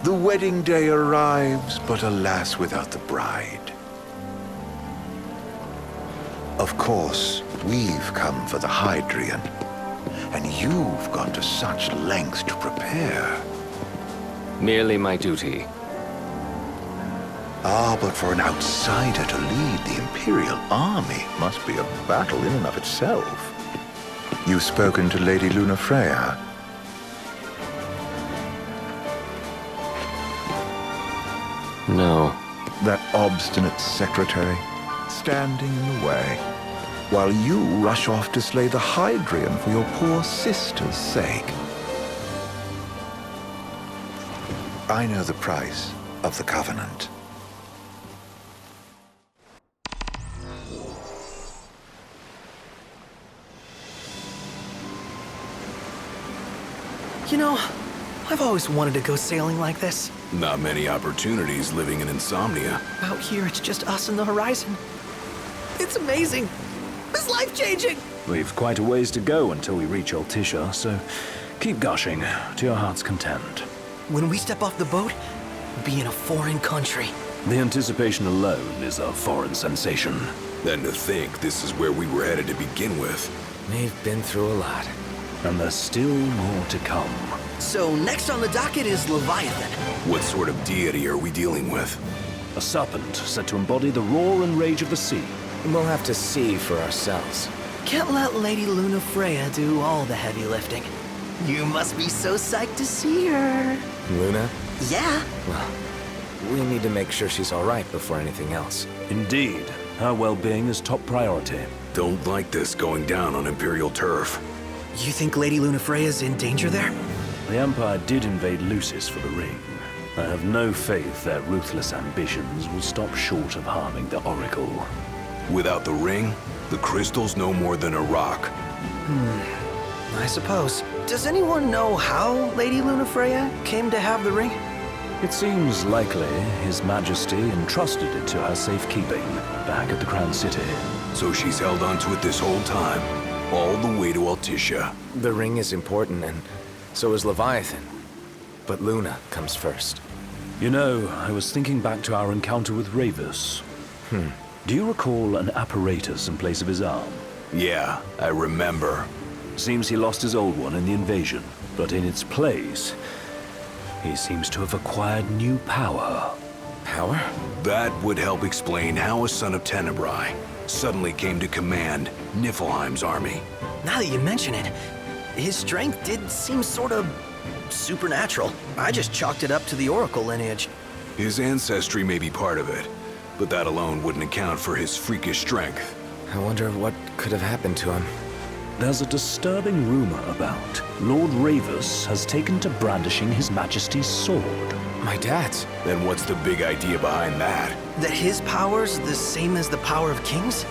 The wedding day arrives, but alas, without the bride. Of course, we've come for the Hydrian, and you've gone to such lengths to prepare. Merely my duty. Ah, but for an outsider to lead the Imperial army must be a battle in and of itself. You've spoken to Lady Lunafreya? No. That obstinate secretary, standing in the way, while you rush off to slay the Hydrian for your poor sister's sake. I know the price of the Covenant. You know, I've always wanted to go sailing like this. Not many opportunities living in Insomnia. Out here, it's just us and the horizon. It's amazing. It's life-changing. We've quite a ways to go until we reach Altissia, so keep gushing to your heart's content. When we step off the boat, we'll be in a foreign country. The anticipation alone is a foreign sensation. Then to think this is where we were headed to begin with. We've been through a lot. And there's still more to come. So next on the docket is Leviathan. What sort of deity are we dealing with? A serpent said to embody the roar and rage of the sea. We'll have to see for ourselves. Can't let Lady Lunafreya do all the heavy lifting. You must be so psyched to see her. Luna? Yeah. Well, we need to make sure she's all right before anything else. Indeed, her well-being is top priority. Don't like this going down on Imperial turf. You think Lady Lunafreya's in danger there? The Empire did invade Lucis for the ring. I have no faith their ruthless ambitions will stop short of harming the Oracle. Without the ring, the crystal's no more than a rock. I suppose. Does anyone know how Lady Lunafreya came to have the ring? It seems likely His Majesty entrusted it to her safekeeping back at the Crown City. So she's held onto it this whole time, all the way to Altissia. The ring is important, and so is Leviathan. But Luna comes first. You know, I was thinking back to our encounter with Ravus. Do you recall an apparatus in place of his arm? Yeah, I remember. Seems he lost his old one in the invasion, but in its place, he seems to have acquired new power. Power? That would help explain how a son of Tenebrae suddenly came to command Niflheim's army. Now that you mention it, his strength did seem sort of supernatural. I just chalked it up to the Oracle lineage. His ancestry may be part of it, but that alone wouldn't account for his freakish strength. I wonder what could have happened to him. There's a disturbing rumor about Lord Ravus has taken to brandishing His Majesty's sword. My dad's. Then what's the big idea behind that? That his power's the same as the power of kings?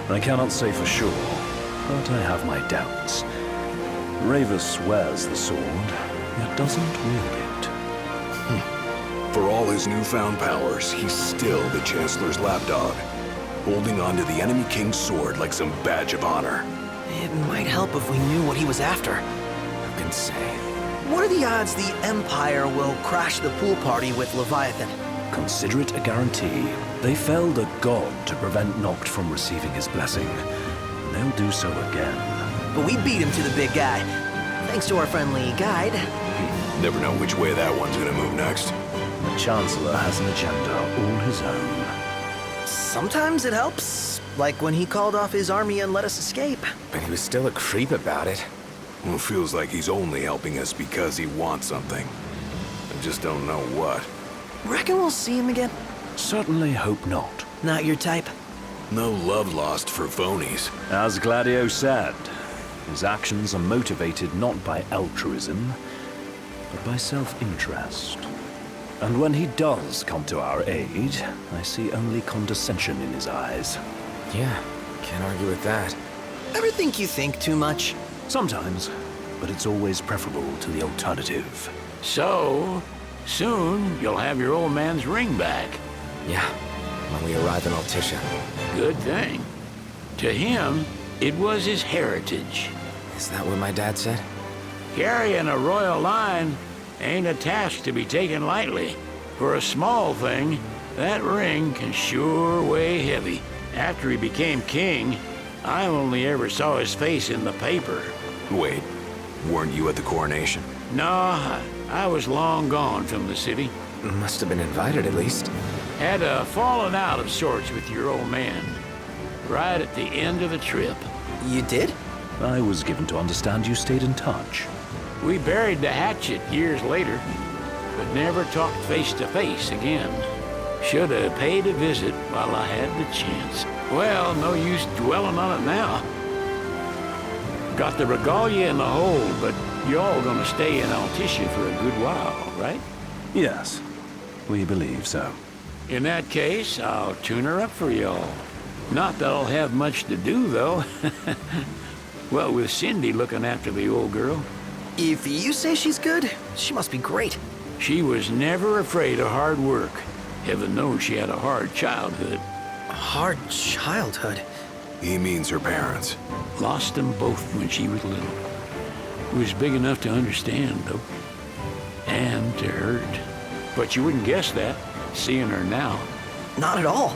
I cannot say for sure, but I have my doubts. Ravus wears the sword, yet doesn't wield it. For all his newfound powers, he's still the Chancellor's lapdog, holding on to the enemy king's sword like some badge of honor. It might help if we knew what he was after. Who can say? What are the odds the Empire will crash the pool party with Leviathan? Consider it a guarantee. They felled a god to prevent Noct from receiving his blessing. They'll do so again. But we beat him to the big guy, thanks to our friendly guide. Never know which way that one's gonna move next. The Chancellor has an agenda all his own. Sometimes it helps, like when he called off his army and let us escape. But he was still a creep about it. Well, feels like he's only helping us because he wants something. I just don't know what. Reckon we'll see him again? Certainly hope not. Not your type? No love lost for phonies. As Gladio said, his actions are motivated not by altruism, but by self-interest. And when he does come to our aid, I see only condescension in his eyes. Yeah, can't argue with that. Ever think you think too much? Sometimes, but it's always preferable to the alternative. So, soon you'll have your old man's ring back. Yeah, when we arrive in Altissia. Good thing. To him, it was his heritage. Is that what my dad said? Carrying a royal line ain't a task to be taken lightly. For a small thing, that ring can sure weigh heavy. After he became king, I only ever saw his face in the paper. Wait, weren't you at the coronation? No, I was long gone from the city. Must have been invited at least. Had a falling out of sorts with your old man. Right at the end of the trip. You did? I was given to understand you stayed in touch. We buried the hatchet years later, but never talked face to face again. Should have paid a visit while I had the chance. Well, no use dwelling on it now. Got the regalia in the hold, but y'all gonna stay in Altissia for a good while, right? Yes, we believe so. In that case, I'll tune her up for y'all. Not that I'll have much to do, though. Well, with Cindy looking after the old girl. If you say she's good, she must be great. She was never afraid of hard work. Heaven knows she had a hard childhood. A hard childhood. He means her parents. Lost them both when she was little. Was big enough to understand, though. And to hurt. But you wouldn't guess that, seeing her now. Not at all.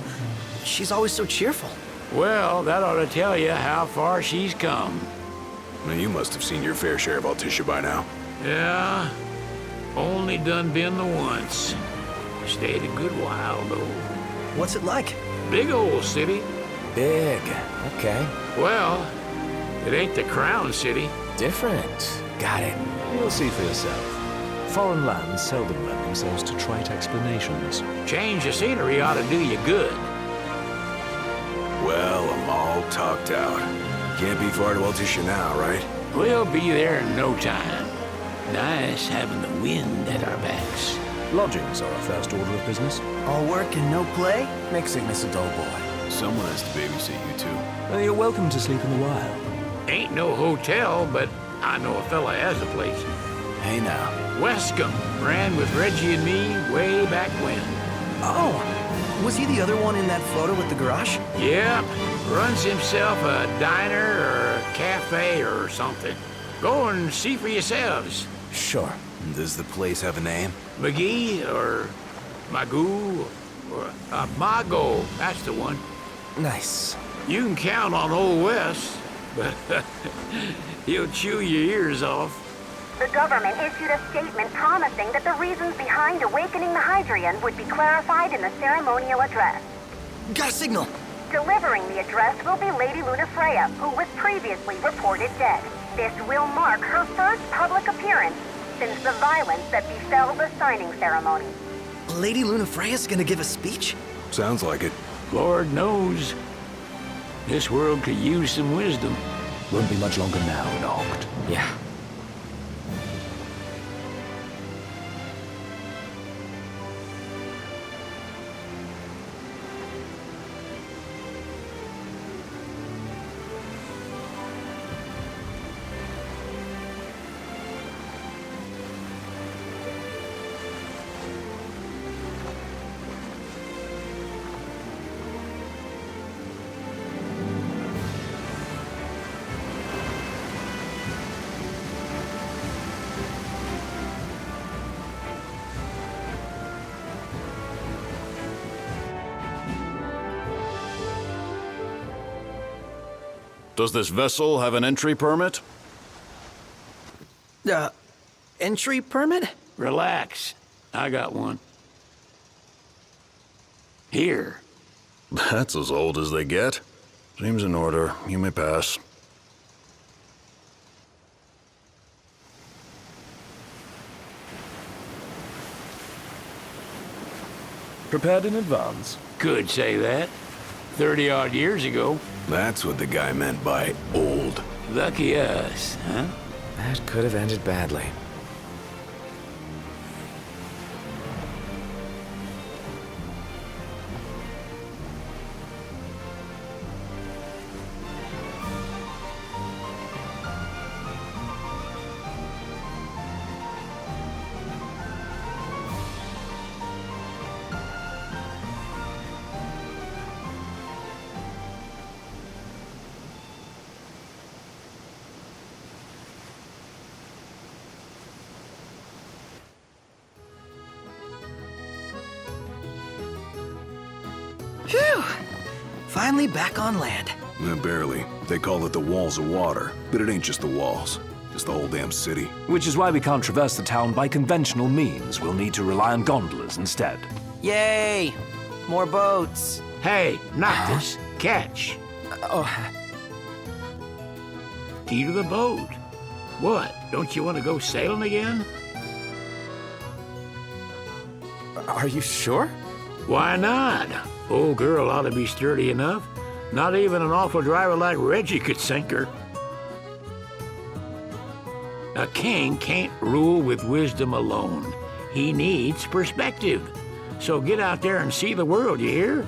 She's always so cheerful. Well, that ought to tell you how far she's come. Now, you must have seen your fair share of Altissia by now. Yeah, only done been the once. Stayed a good while, though. What's it like? Big old city. Big. Okay. Well, it ain't the crown city. Different. Got it. You'll see for yourself. Foreign lands seldom lend themselves to trite explanations. Change of scenery ought to do you good. Well, I'm all talked out. Can't be far to Altissia now, right? We'll be there in no time. Nice having the wind at our backs. Lodgings are our first order of business. All work and no play? Makes Ignis a dull boy. Someone has to babysit you, too. You're welcome to sleep in the wild. Ain't no hotel, but I know a fella has a place. Hey, now. Wescombe ran with Reggie and me way back when. Oh, was he the other one in that photo with the garage? Yep, runs himself a diner or a cafe or something. Go and see for yourselves. Sure. Does the place have a name? McGee or Magoo or Mago, that's the one. Nice. You can count on Old Wes, but he'll chew your ears off. The government issued a statement promising that the reasons behind awakening the Hydrian would be clarified in the ceremonial address. Got a signal. Delivering the address will be Lady Lunafreya, who was previously reported dead. This will mark her first public appearance since the violence that befell the signing ceremony. Lady Lunafreya's gonna give a speech? Sounds like it. Lord knows, this world could use some wisdom. Won't be much longer now, Noct. Yeah. Does this vessel have an entry permit? Entry permit? Relax, I got one. Here. That's as old as they get. Seems in order. You may pass. Prepared in advance? Could say that. 30-odd years ago. That's what the guy meant by old. Lucky us, huh? That could have ended badly. finally back on land. Barely. They call it the Walls of Water, but it ain't just the walls. Just the whole damn city. Which is why we can't traverse the town by conventional means. We'll need to rely on gondolas instead. Yay! More boats. Hey, Noctis, catch. Key to the boat. What? Don't you want to go sailing again? Are you sure? Why not? Old girl ought to be sturdy enough. Not even an awful driver like Reggie could sink her. A king can't rule with wisdom alone. He needs perspective. So get out there and see the world, you hear?